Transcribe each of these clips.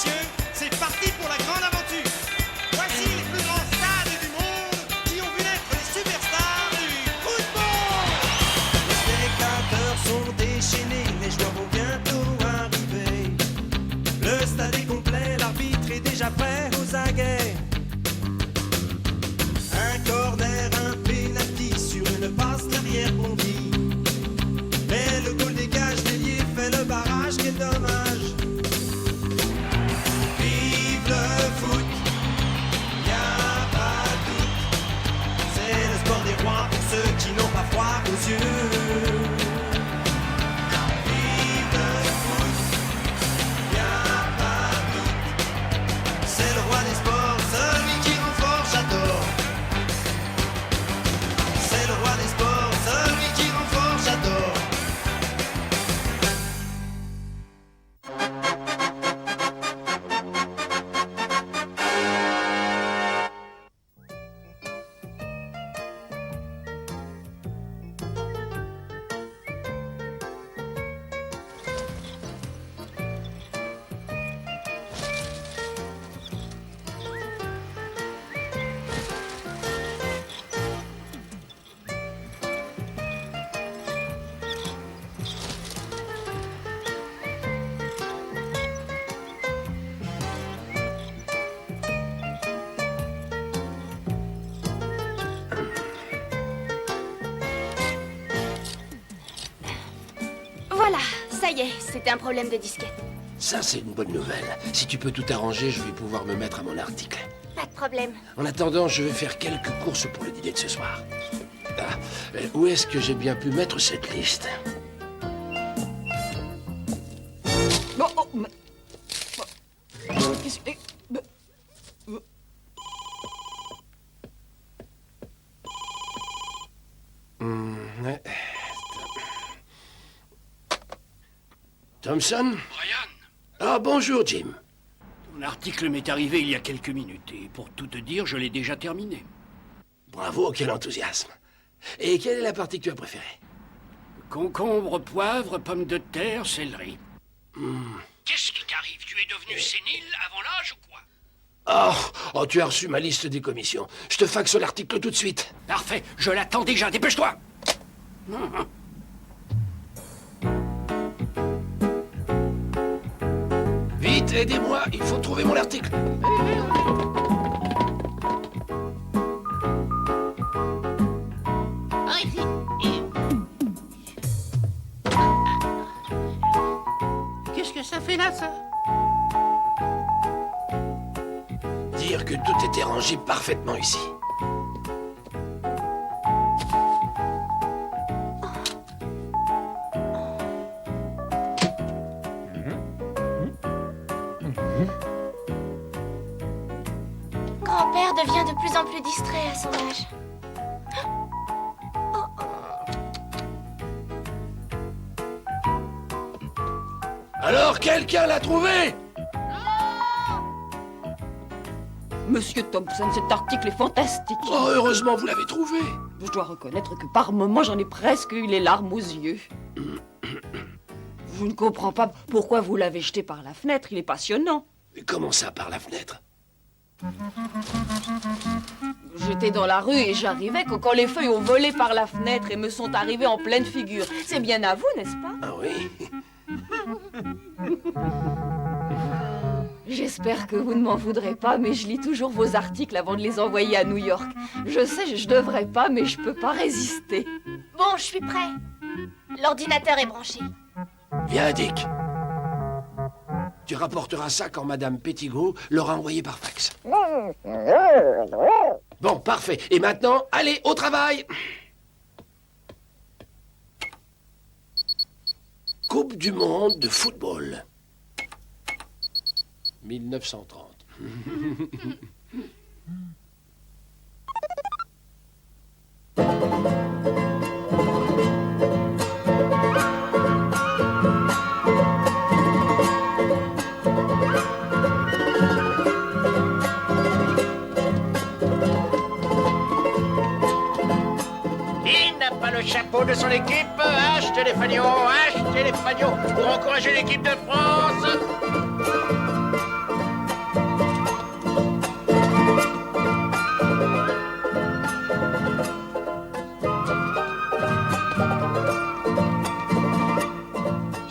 messieurs, c'est parti pour la grande aventure. Voici les plus grands stades du monde qui ont vu naître les superstars du football. Les spectateurs sont déchaînés, les joueurs vont bientôt arriver. Le stade est complet, l'arbitre est déjà prêt aux aguets. Un corner, un pénalty sur une passe derrière bondit. Mais le goal dégage, l'ailier fait le barrage, quel dommage. Vive le foot, y'a pas de doute. C'est le sport des rois pour ceux qui n'ont pas froid aux yeux. Vive le foot, y'a pas de doute. C'est le roi des sports, celui qui rend fort, j'adore. C'est le roi des sports, celui qui rend fort, j'adore. Voilà, ça y est, c'était un problème de disquette. Ça, c'est une bonne nouvelle. Si tu peux tout arranger, je vais pouvoir me mettre à mon article. Pas de problème. En attendant, je vais faire quelques courses pour le dîner de ce soir. Ah, où est-ce que j'ai bien pu mettre cette liste? Bon, oh, mais... bon, qu'est-ce que... Ouais. Thompson? Brian, Ah, bonjour, Jim. ton article m'est arrivé il y a quelques minutes et pour tout te dire, je l'ai déjà terminé. Bravo, quel enthousiasme. Et quelle est la partie que tu as préférée? Concombre, poivre, pommes de terre, céleri. Qu'est-ce qui t'arrive? Tu es devenu sénile avant l'âge ou quoi? Oh, tu as reçu ma liste des commissions. Je te faxe l'article tout de suite. Parfait, je l'attends déjà, dépêche-toi! Vite, aidez-moi, il faut trouver mon article. Qu'est-ce que ça fait là, ça? Dire que tout était rangé parfaitement ici. Grand-père devient de plus en plus distrait à son âge. Alors, quelqu'un l'a trouvé? Monsieur Thompson, cet article est fantastique. Oh, heureusement, vous l'avez trouvé. Je dois reconnaître que par moments, j'en ai presque eu les larmes aux yeux. Je ne comprends pas pourquoi vous l'avez jeté par la fenêtre, il est passionnant. Mais comment ça, par la fenêtre? J'étais dans la rue et j'arrivais que quand les feuilles ont volé par la fenêtre et me sont arrivées en pleine figure. C'est bien à vous, n'est-ce pas? Ah oui? J'espère que vous ne m'en voudrez pas, mais je lis toujours vos articles avant de les envoyer à New York. Je sais, je devrais pas, mais je peux pas résister. Bon, je suis prêt. L'ordinateur est branché. Viens, Dick. Tu rapporteras ça quand Madame Pettigrew l'aura envoyé par fax. Bon, parfait. Et maintenant, allez, au travail. Coupe du monde de football. 1930. Il n'a pas le chapeau de son équipe. Achetez les fanions pour encourager l'équipe de France.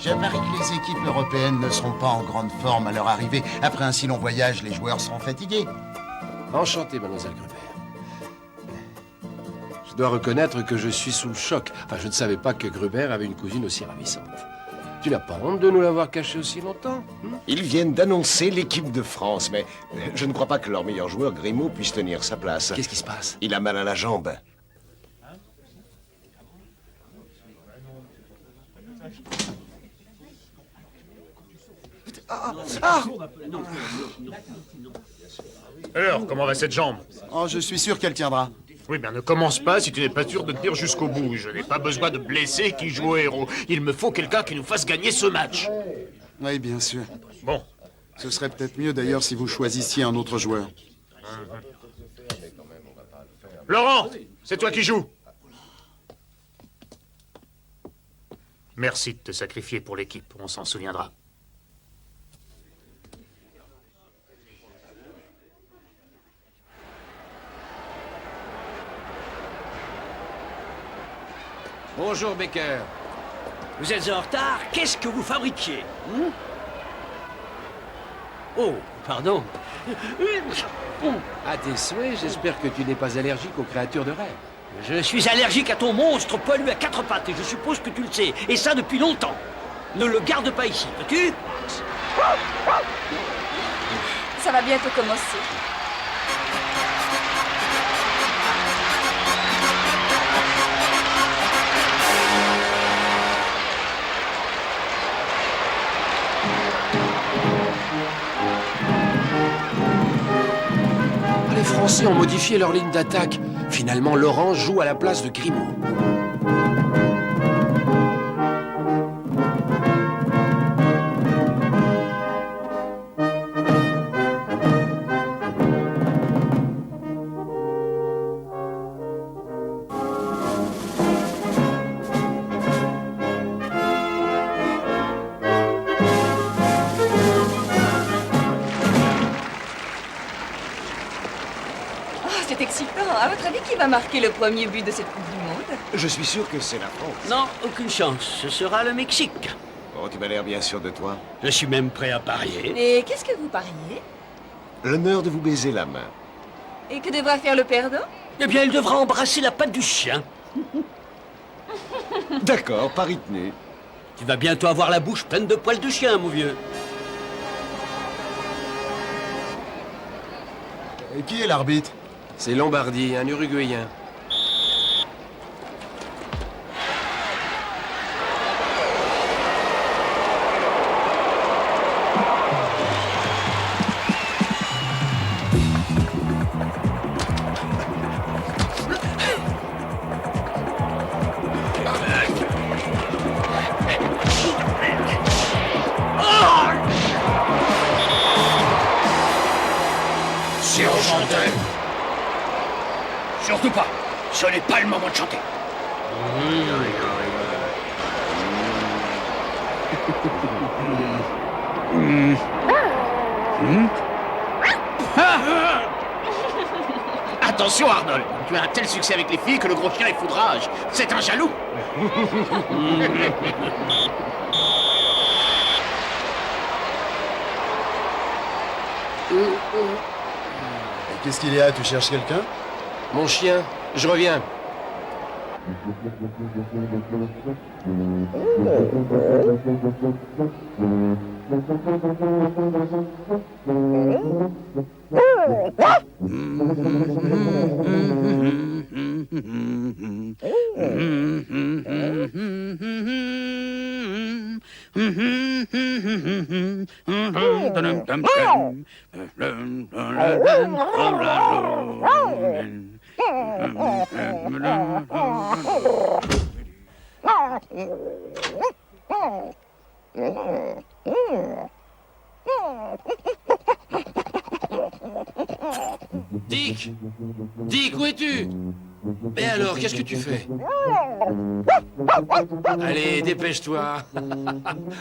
Je parie que les équipes européennes ne seront pas en grande forme à leur arrivée. Après un si long voyage, les joueurs seront fatigués. Enchanté, mademoiselle Gruber. Je dois reconnaître que je suis sous le choc. Enfin, je ne savais pas que Gruber avait une cousine aussi ravissante. Tu n'as pas honte de nous l'avoir cachée aussi longtemps? Ils viennent d'annoncer l'équipe de France, mais je ne crois pas que leur meilleur joueur, Grimaud, puisse tenir sa place. Qu'est-ce qui se passe? Il a mal à la jambe. Alors, comment va cette jambe? Oh, je suis sûr qu'elle tiendra. Oui, bien ne commence pas si tu n'es pas sûr de tenir jusqu'au bout. Je n'ai pas besoin de blessés qui jouent au héros. Il me faut quelqu'un qui nous fasse gagner ce match. Oui, bien sûr. Bon. Ce serait peut-être mieux d'ailleurs si vous choisissiez un autre joueur. Laurent, c'est toi qui joues. Merci de te sacrifier pour l'équipe, on s'en souviendra. Bonjour, Becker. Vous êtes en retard? Qu'est-ce que vous fabriquiez? Oh, pardon. À tes souhaits, j'espère que tu n'es pas allergique aux créatures de rêve. Je suis allergique à ton monstre poilu à 4 pattes et je suppose que tu le sais. Et ça depuis longtemps. Ne le garde pas ici, veux-tu? Ça va bientôt commencer. Les Français ont modifié leur ligne d'attaque. Finalement, Laurent joue à la place de Grimaud. C'est excitant. À votre avis, qui va marquer le premier but de cette Coupe du Monde? Je suis sûr que c'est la France. Non, aucune chance. Ce sera le Mexique. Oh, tu m'as l'air bien sûr de toi. Je suis même prêt à parier. Et qu'est-ce que vous pariez? L'honneur de vous baiser la main. Et que devra faire le perdant? Eh bien, il devra embrasser la patte du chien. D'accord, pari tenu. Tu vas bientôt avoir la bouche pleine de poils de chien, mon vieux. Et qui est l'arbitre? C'est Lombardi, un Uruguayen. Si on chantait. Surtout pas. Ce n'est pas le moment de chanter. Attention, Arnold. Tu as un tel succès avec les filles que le gros chien est foudrage. C'est un jaloux. Qu'est-ce qu'il y a? Tu cherches quelqu'un? Mon chien, je reviens. Dick! Dick, où es-tu? Mais alors, qu'est-ce que tu fais? Allez, dépêche-toi.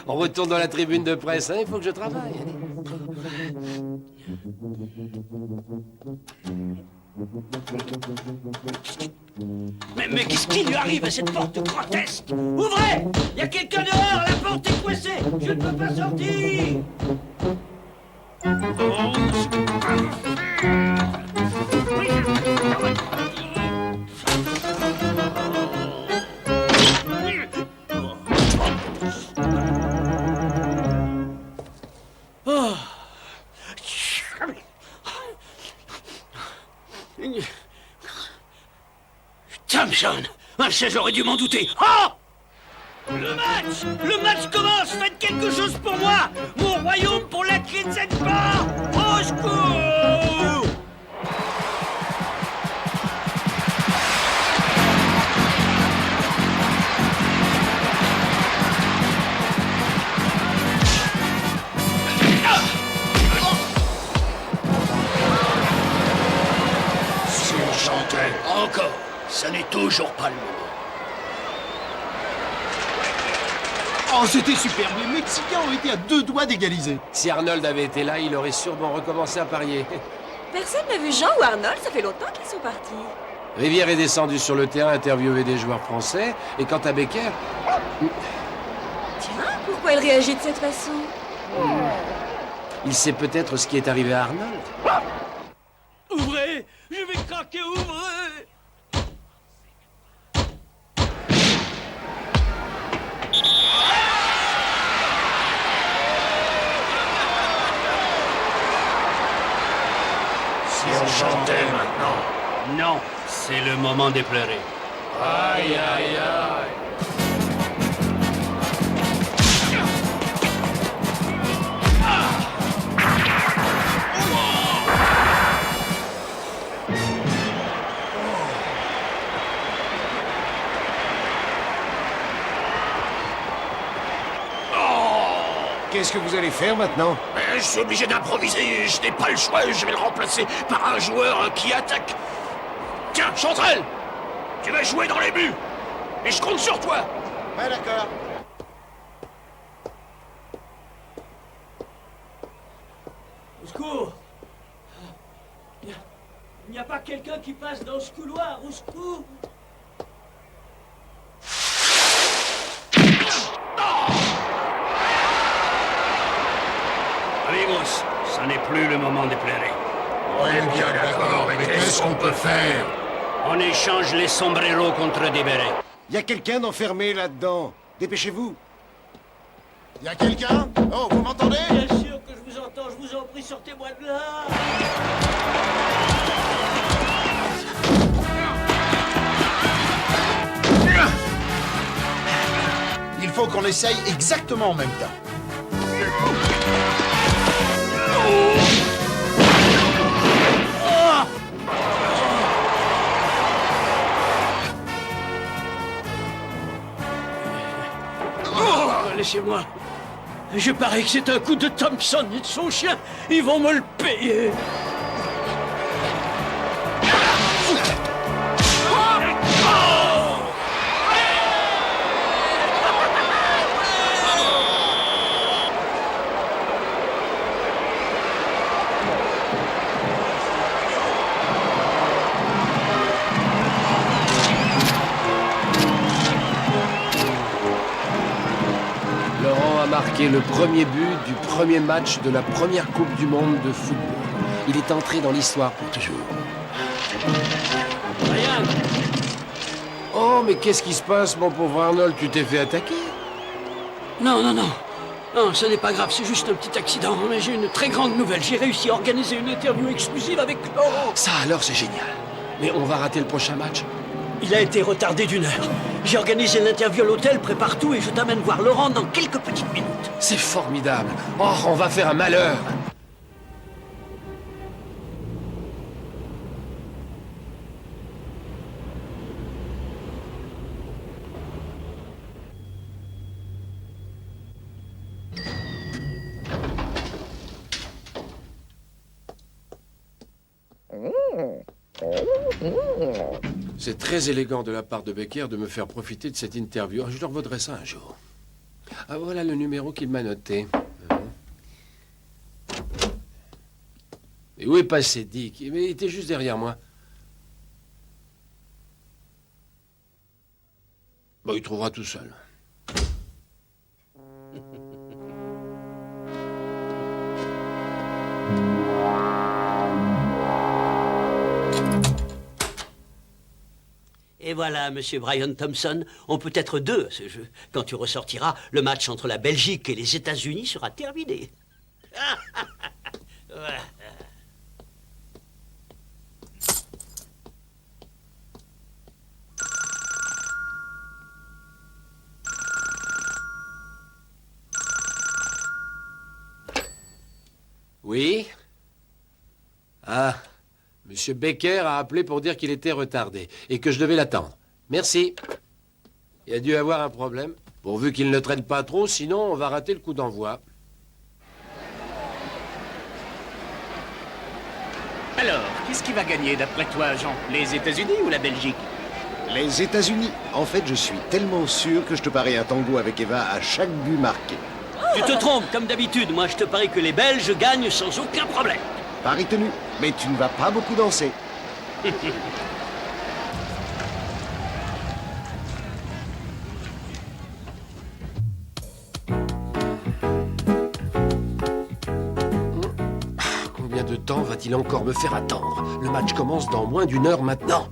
On retourne dans la tribune de presse, hein? Il faut que je travaille. Mais qu'est-ce qui lui arrive à cette porte grotesque? Ouvrez! Il y a quelqu'un dehors! La porte est coincée! ne peux pas sortir. Thompson, ça j'aurais dû m'en douter. Oh! Le match commence. Faites quelque chose pour moi. Mon royaume pour la clé de cette part. Au secours! Si on chantait. Encore. Ça n'est toujours pas le moment. Oh, c'était superbe. Les Mexicains ont été à 2 doigts d'égaliser. Si Arnold avait été là, il aurait sûrement recommencé à parier. Personne n'a vu Jean ou Arnold, ça fait longtemps qu'ils sont partis. Rivière est descendu sur le terrain interviewer des joueurs français, et quant à Becker... Tiens, pourquoi il réagit de cette façon? Il sait peut-être ce qui est arrivé à Arnold. Ouvrez! Je vais craquer, ouvrez! Si on chantait maintenant. Non, c'est le moment de pleurer. Aïe, aïe, aïe. Qu'est-ce que vous allez faire maintenant? Je suis obligé d'improviser, je n'ai pas le choix, je vais le remplacer par un joueur qui attaque. Tiens, Chanterelle, tu vas jouer dans les buts. Et je compte sur toi. Ouais, d'accord. Au secours! Il n'y a pas quelqu'un qui passe dans ce couloir, au secours! Amigos, ça n'est plus le moment de pleurer. On est bien d'accord, mais qu'est-ce qu'on peut faire? On échange les sombreros contre des bérets. Il y a quelqu'un d'enfermé là-dedans. Dépêchez-vous. Y a quelqu'un? Oh, vous m'entendez? Bien sûr que je vous entends, je vous en prie, sortez-moi de là! Il faut qu'on essaye exactement en même temps. Laissez-moi. Je parie que c'est un coup de Thompson et de son chien. Ils vont me le payer. Laurent a marqué le premier but du premier match de la première Coupe du Monde de football. Il est entré dans l'histoire pour toujours. Ryan, Oh, mais qu'est-ce qui se passe, mon pauvre Arnold? Tu t'es fait attaquer? non, non, non. Non, ce n'est pas grave, c'est juste un petit accident. Mais j'ai une très grande nouvelle. J'ai réussi à organiser une interview exclusive avec Laurent. Ça alors, c'est génial. Mais on va rater le prochain match. Il a été retardé d'1 heure. J'ai organisé l'interview à l'hôtel, prépare tout et je t'amène voir Laurent dans quelques petites minutes. C'est formidable. Oh, on va faire un malheur. C'est très élégant de la part de Becker de me faire profiter de cette interview. Je leur vaudrai ça un jour. Ah, voilà le numéro qu'il m'a noté. Et où est passé Dick? Mais il était juste derrière moi. Bon, il trouvera tout seul. voilà, monsieur Brian Thompson. On peut être deux à ce jeu. Quand tu ressortiras, le match entre la Belgique et les États-Unis sera terminé. Oui? Ah, Monsieur Becker a appelé pour dire qu'il était retardé et que je devais l'attendre. Merci. Il a dû avoir un problème. Pourvu qu'il ne traîne pas trop, sinon on va rater le coup d'envoi. Alors, qu'est-ce qui va gagner d'après toi, Jean? Les États-Unis ou la Belgique? Les États-Unis. En fait, je suis tellement sûr que je te parie un tango avec Eva à chaque but marqué. Tu te trompes, comme d'habitude. Moi, je te parie que les Belges gagnent sans aucun problème. Pari tenu. Mais tu ne vas pas beaucoup danser. Combien de temps va-t-il encore me faire attendre? Le match commence dans moins d'une heure maintenant.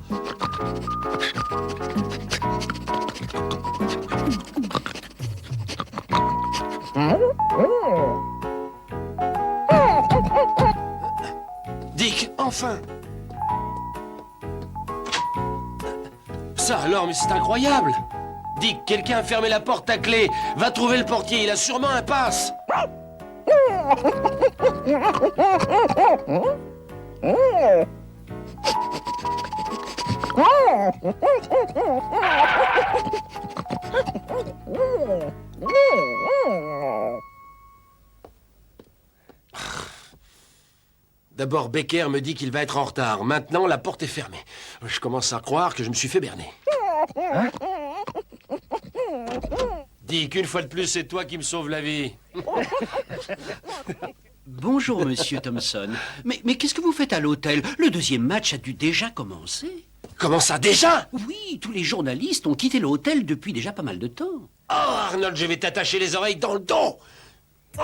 Dick, enfin! Ça alors, mais c'est incroyable! Dick, quelqu'un a fermé la porte à clé. Va trouver le portier, il a sûrement un passe. D'abord, Becker me dit qu'il va être en retard. Maintenant, la porte est fermée. Je commence à croire que je me suis fait berner. Hein? Dis qu'une fois de plus, c'est toi qui me sauve la vie. Bonjour, monsieur Thompson. Mais qu'est-ce que vous faites à l'hôtel? Le deuxième match a dû déjà commencer. Comment ça, déjà? Oui, tous les journalistes ont quitté l'hôtel depuis déjà pas mal de temps. Oh, Arnold, je vais t'attacher les oreilles dans le dos. Oh.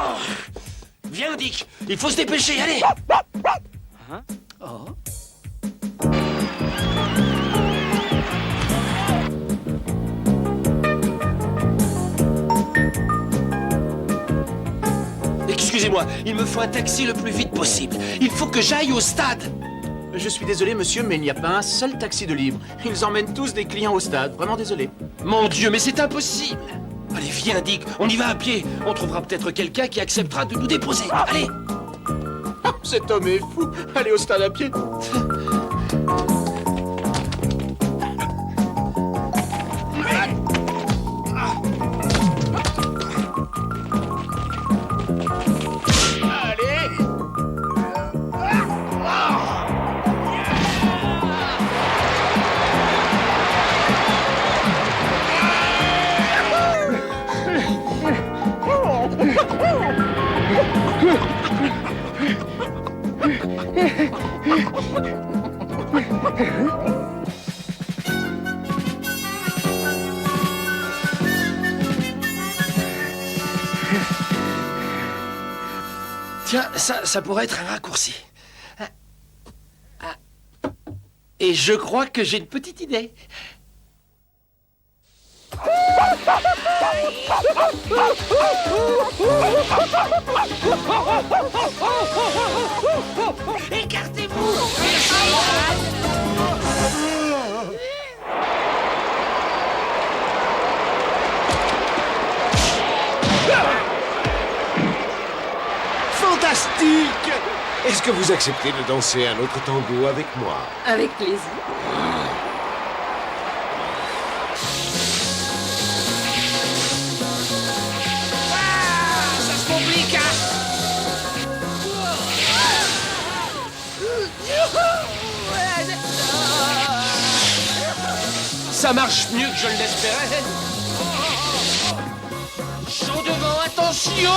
Viens, Dick, il faut se dépêcher, allez. Hein? Oh. Excusez-moi, il me faut un taxi le plus vite possible. Il faut que j'aille au stade. Je suis désolé, monsieur, mais il n'y a pas un seul taxi de libre. Ils emmènent tous des clients au stade. Vraiment désolé. Mon Dieu, mais c'est impossible. Allez, viens, Dick, on y va à pied. On trouvera peut-être quelqu'un qui acceptera de nous déposer. Allez. Cet homme est fou. Allez au stade à pied. Tiens, ça pourrait être un raccourci. Et je crois que j'ai une petite idée. Écartez-vous! Fantastique! Est-ce que vous acceptez de danser un autre tango avec moi? Avec plaisir. Ça se complique, hein? Ça marche mieux que je ne l'espérais. Chaud devant, attention!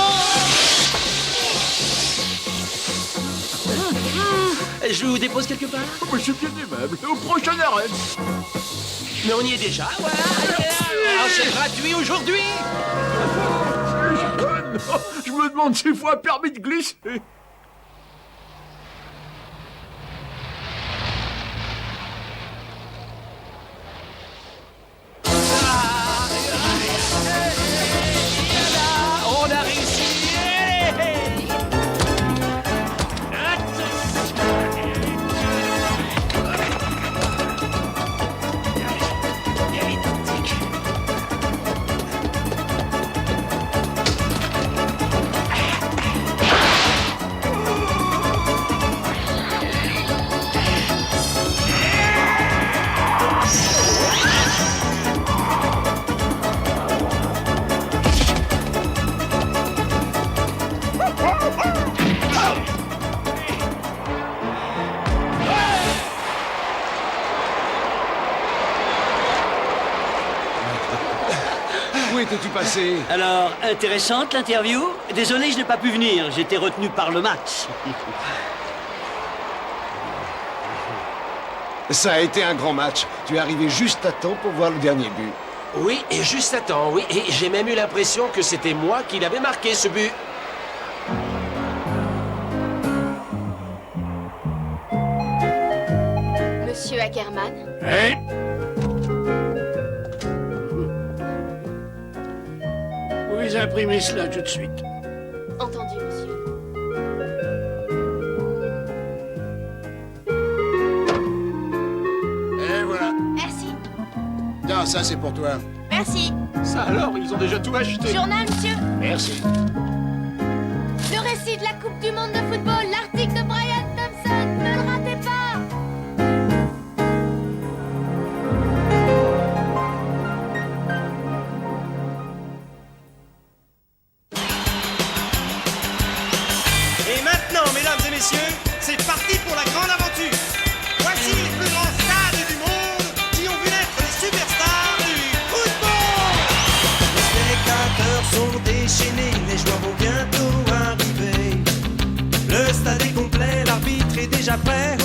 Je vous dépose quelque part? Monsieur bien aimable, au prochain arrêt. Mais on y est déjà, voilà. C'est gratuit aujourd'hui. Je me demande s'il faut un permis de glisser. s'est-tu passé? Alors, intéressante l'interview. Désolé, je n'ai pas pu venir. J'étais retenu par le match. Ça a été un grand match. Tu es arrivé juste à temps pour voir le dernier but. Oui, et juste à temps, oui. Et j'ai même eu l'impression que c'était moi qui l'avais marqué, ce but. Monsieur Ackerman, Hé Vous imprimez cela tout de suite. entendu, monsieur. Et voilà. Merci. Tiens, ça c'est pour toi. Merci. Ça alors, ils ont déjà tout acheté. Journal, monsieur. Merci. Le récit de la Coupe du Monde de football, l'article de Brian Thompson. Ne le ratez pas. Et maintenant, mesdames et messieurs, c'est parti pour la grande aventure. Voici les plus grands stades du monde qui ont vu naître les superstars du football. Les spectateurs sont déchaînés, les joueurs vont bientôt arriver. Le stade est complet, l'arbitre est déjà prêt